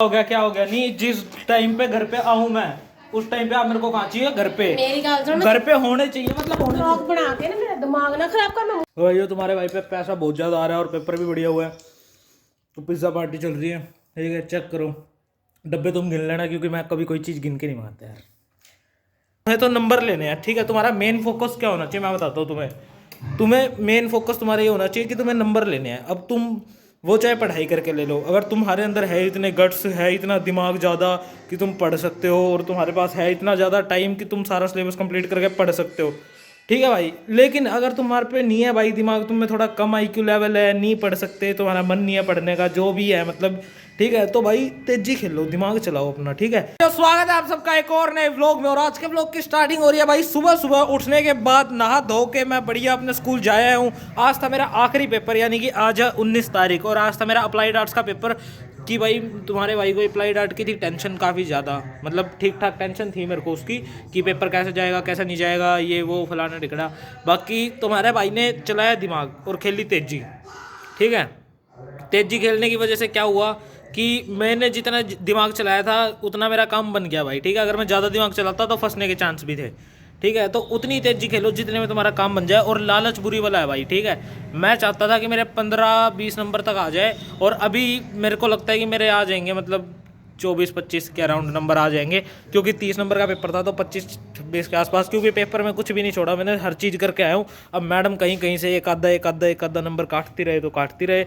हो गया क्या हो गया? नहीं, जिस टाइम पे घर पे आऊं मैं उस टाइम पे आप मेरे को कहाँ चाहिए? घर पे। मेरी गाल सुन, घर पे होने चाहिए, मतलब होने ब्लॉग बना के ना मेरा दिमाग ना खराब कर। मैं चाहिए। तुम्हारे भाई पे पैसा बहुत ज्यादा आ रहा है और पेपर भी बढ़िया हुआ है, तो पिज्जा पार्टी चल रही है। ठीक है, चेक करो डब्बे, तुम गिन लेना क्योंकि मैं कभी कोई चीज़ गिन के नहीं मारता यार। तुम्हें तो नंबर लेने हैं, ठीक है। तुम्हारा मेन फोकस क्या होना चाहिए मैं बताता हूँ तुम्हें। तुम्हें मेन फोकस तुम्हारा ये होना चाहिए कि तुम्हें नंबर लेने हैं। अब तुम वो चाहे पढ़ाई करके ले लो, अगर तुम्हारे अंदर है इतने गट्स, है इतना दिमाग ज़्यादा कि तुम पढ़ सकते हो, और तुम्हारे पास है इतना ज़्यादा टाइम कि तुम सारा सिलेबस कंप्लीट करके पढ़ सकते हो, ठीक है भाई। लेकिन अगर तुम्हारे पे नहीं है भाई दिमाग, तुम में थोड़ा कम आईक्यू लेवल है, नहीं पढ़ सकते, तुम्हारा मन नहीं है पढ़ने का, जो भी है मतलब, ठीक है, तो भाई तेजी खेलो, दिमाग चलाओ अपना, ठीक है। तो स्वागत है आप सबका एक और नए व्लॉग में। और आज के व्लॉग की स्टार्टिंग हो रही है भाई सुबह सुबह उठने के बाद, नहा धो के मैं बढ़िया अपने स्कूल जाया हूँ। आज था मेरा आखिरी पेपर, यानी कि आज है 19 तारीख, और आज था मेरा अप्लाइड आर्ट्स का पेपर। कि भाई तुम्हारे भाई को अप्लाइड आर्ट की थी टेंशन काफ़ी ज़्यादा, मतलब ठीक ठाक टेंशन थी मेरे को उसकी, कि पेपर कैसे जाएगा कैसे नहीं जाएगा, ये वो फलाना टिकड़ा। बाकी तुम्हारे भाई ने चलाया दिमाग और खेली तेजी, ठीक है। तेजी खेलने की वजह से क्या हुआ कि मैंने जितना दिमाग चलाया था उतना मेरा काम बन गया भाई, ठीक है। अगर मैं ज़्यादा दिमाग चलाता तो फंसने के चांस भी थे, ठीक है। तो उतनी तेजी खेलो जितने में तुम्हारा काम बन जाए, और लालच बुरी वाला है भाई, ठीक है। मैं चाहता था कि मेरे 15-20 नंबर तक आ जाए, और अभी मेरे को लगता है कि मेरे आ जाएंगे, मतलब 24-25 के अराउंड नंबर आ जाएंगे, क्योंकि 30 नंबर का पेपर था तो 25-26 के आसपास, क्योंकि पेपर में कुछ भी नहीं छोड़ा मैंने, हर चीज़ करके आया हूँ। अब मैडम कहीं कहीं से एक आधा नंबर काटती रहे तो काटती रहे,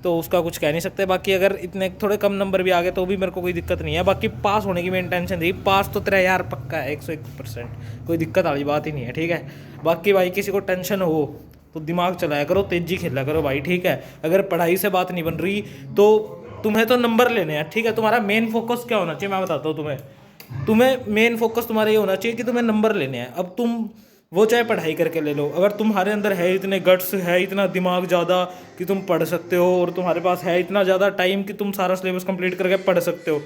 तो उसका कुछ कह नहीं सकते। बाकी अगर इतने थोड़े कम नंबर भी आ गए तो भी मेरे को कोई दिक्कत नहीं है। बाकी पास होने की मेरी टेंशन थी, पास तो तेरा यार पक्का है 101%, कोई दिक्कत वाली बात ही नहीं है, ठीक है। बाकी भाई किसी को टेंशन हो तो दिमाग चलाया करो, तेजी खेला करो भाई, ठीक है। अगर पढ़ाई से बात नहीं बन रही तो तुम्हें तो नंबर लेने हैं, ठीक है। तुम्हारा मेन फोकस क्या होना चाहिए मैं बताता हूँ तुम्हें मेन फोकस तुम्हारा ये होना चाहिए कि तुम्हें नंबर लेने हैं। अब तुम वो चाहे पढ़ाई करके ले लो, अगर तुम्हारे अंदर है इतने गट्स, है इतना दिमाग ज़्यादा कि तुम पढ़ सकते हो, और तुम्हारे पास है इतना ज़्यादा टाइम कि तुम सारा सिलेबस कंप्लीट करके पढ़ सकते हो,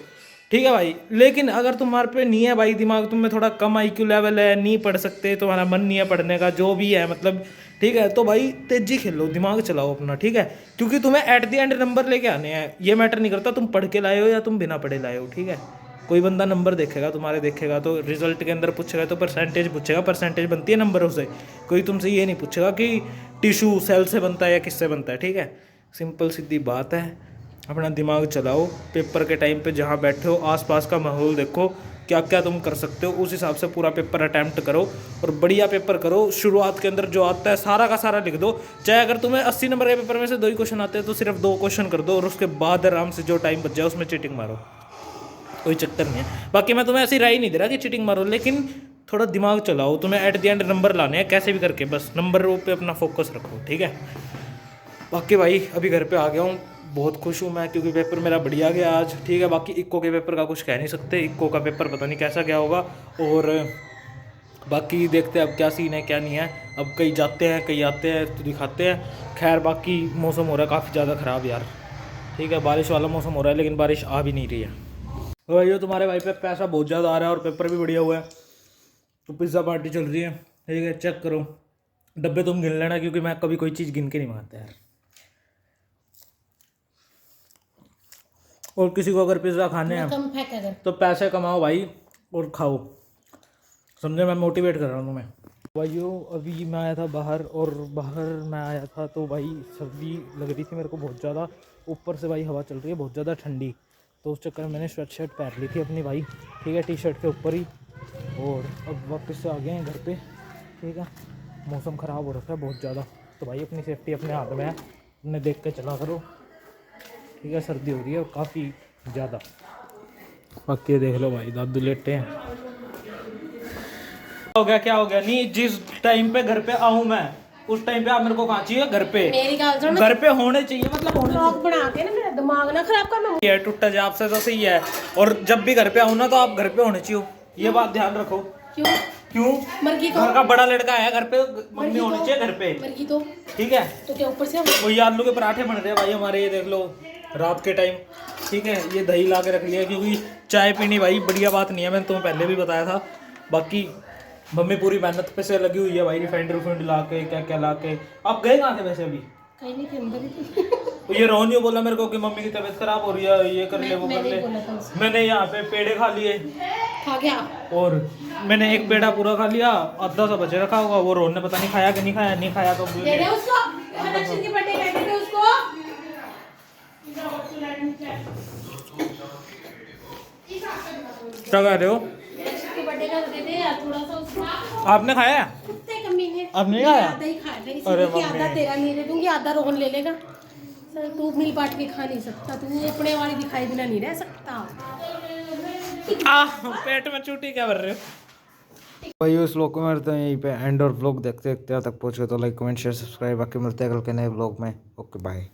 ठीक है भाई। लेकिन अगर तुम्हारे पे नहीं है भाई दिमाग, तुम में थोड़ा कम आईक्यू लेवल है, नहीं पढ़ सकते, तुम्हारा मन नहीं है पढ़ने का, जो भी है मतलब, ठीक है, तो भाई तेजी खेलो, दिमाग चलाओ अपना, ठीक है। क्योंकि तुम्हें एट द एंड नंबर लेके आने हैं, ये मैटर नहीं करता तुम पढ़ के लाए हो या तुम बिना पढ़े लाए हो, ठीक है। कोई बंदा नंबर देखेगा तुम्हारे, देखेगा तो रिजल्ट के अंदर पूछेगा तो परसेंटेज पूछेगा, परसेंटेज बनती है नंबरों से। कोई तुमसे ये नहीं पूछेगा कि टिश्यू सेल से बनता है या किससे बनता है, ठीक है। सिंपल सीधी बात है, अपना दिमाग चलाओ। पेपर के टाइम पे जहाँ बैठे हो आसपास का माहौल देखो, क्या क्या तुम कर सकते हो, उस हिसाब से पूरा पेपर अटैम्प्ट करो, और बढ़िया पेपर करो। शुरुआत के अंदर जो आता है सारा का सारा लिख दो, चाहे अगर तुम्हें 80 नंबर के पेपर में से 2 ही क्वेश्चन आते हैं तो सिर्फ 2 क्वेश्चन कर दो, और उसके बाद आराम से जो टाइम बच जाए उसमें चीटिंग मारो, कोई चक्कर नहीं है। बाकी मैं तुम्हें ऐसी राय नहीं दे रहा कि चीटिंग मारो, लेकिन थोड़ा दिमाग चलाओ, तुम्हें एट द एंड नंबर लाने हैं कैसे भी करके, बस नंबर पे अपना फोकस रखो, ठीक है। बाकी भाई अभी घर पे आ गया हूँ, बहुत खुश हूँ मैं क्योंकि पेपर मेरा बढ़िया गया आज, ठीक है। बाकी इक्को के पेपर का कुछ कह नहीं सकते, इक्को का पेपर पता नहीं कैसा गया होगा, और बाकी देखते हैं अब क्या सीन है क्या नहीं है। अब कहीं जाते हैं कहीं आते हैं तो दिखाते हैं। खैर बाकी मौसम हो रहा है काफ़ी ज़्यादा ख़राब यार, ठीक है, बारिश वाला मौसम हो रहा है, लेकिन बारिश आ भी नहीं रही है। तो भाई तुम्हारे भाई पे पैसा बहुत ज़्यादा आ रहा है और पेपर भी बढ़िया हुआ है, तो पिज़्ज़ा पार्टी चल रही है, ठीक है। चेक करो डब्बे, तुम गिन लेना क्योंकि मैं कभी कोई चीज़ गिन के नहीं मारता यार। और किसी को अगर पिज़्ज़ा खाने हैं तो पैसे कमाओ भाई और खाओ, समझे, मैं मोटिवेट कर रहा हूँ तुम्हें। भाइयों अभी मैं आया था बाहर, और बाहर मैं आया था तो भाई सर्दी लग रही थी मेरे को बहुत ज़्यादा, ऊपर से भाई हवा चल रही है बहुत ज़्यादा ठंडी, तो उस चक्कर में मैंने स्वेट शर्ट पहन ली थी अपनी भाई, ठीक है, टी शर्ट के ऊपर ही। और अब वापस से आ गए हैं घर पे, ठीक है। मौसम ख़राब हो रखा है बहुत ज़्यादा, तो भाई अपनी सेफ्टी अपने हाथ में है, अपने देख के चला करो, ठीक है। सर्दी हो रही है काफ़ी ज़्यादा। बाकी देख लो भाई दादू लेटे हैं। हो गया क्या हो गया? नहीं, जिस टाइम पे घर पे आऊं मैं उस टाइम पे आप मेरे को कहाँ चाहिए? घर पे। मेरी गाल सुन, घर पे होने चाहिए, मतलब होने ब्लॉग बना के ना मेरा दिमाग ना खराब कर। मैं चाहिए। टूटा जाए आपसे तो सही है, और जब भी घर पे आऊं ना तो आप घर पे होने चाहिए, ये बात ध्यान रखो। क्यों क्यों? मर्गी तो घर का बड़ा लड़का है, घर पे मम्मी होनी चाहिए घर पे, मर्गी तो ठीक है। तो क्या ऊपर से वो ये आलू के पराठे बन रहे हैं भाई हमारे, ये देख लो रात के टाइम, ठीक है। ये दही ला के रख लिया क्योंकि चाय पीनी भाई बढ़िया बात नहीं है, मैंने तुम्हें पहले भी बताया था। बाकी मम्मी पूरी मेहनत पे से लगी हुई है भाई, रिफाइंड ला के क्या क्या ला के। आप गए कहाँ थे वैसे अभी? कहीं नहीं के अंदर ही थी। तो ये रोहन ये बोला मेरे को कि मम्मी की तबीयत खराब हो रही है, ये कर ले वो कर मैंने ले। ही बोला था उसको। मैंने यहाँ पे पेड़े खा लिए खा गया। और मैंने एक पेड़ा पूरा खा लिया, आधा सा बचे रखा होगा, वो रोहन ने पता नहीं खाया कि नहीं खाया, नहीं खाया तो दे दे उसको। लक्ष्मी के बर्थडे का दे दे उसको। क्या कह रहे हो? लक्ष्मी के बर्थडे का दे दे यार थोड़ा सा उसको। आपने खाया? कुत्ते कमीने। अब नहीं खाया? आधा ही खा ले, अरे इसलिए कि मम्मी। आधा तेरा नहीं दे दूंगी, आधा रोहन ले लेगा। सर तू मिल बांट के खा नहीं सकता, तू अपने वाली दिखाई बिना नहीं रह सकता। पेट में चूटी क्या कर रहे हो? भाई उस व्लॉग को मारते हैं यहीं पे एंड, और व्लॉग देखते देखते यहाँ तक पहुँच गए तो लाइक कमेंट शेयर सब्सक्राइब, बाकी मिलते हैं कल के नए व्लॉग में। Okay bye.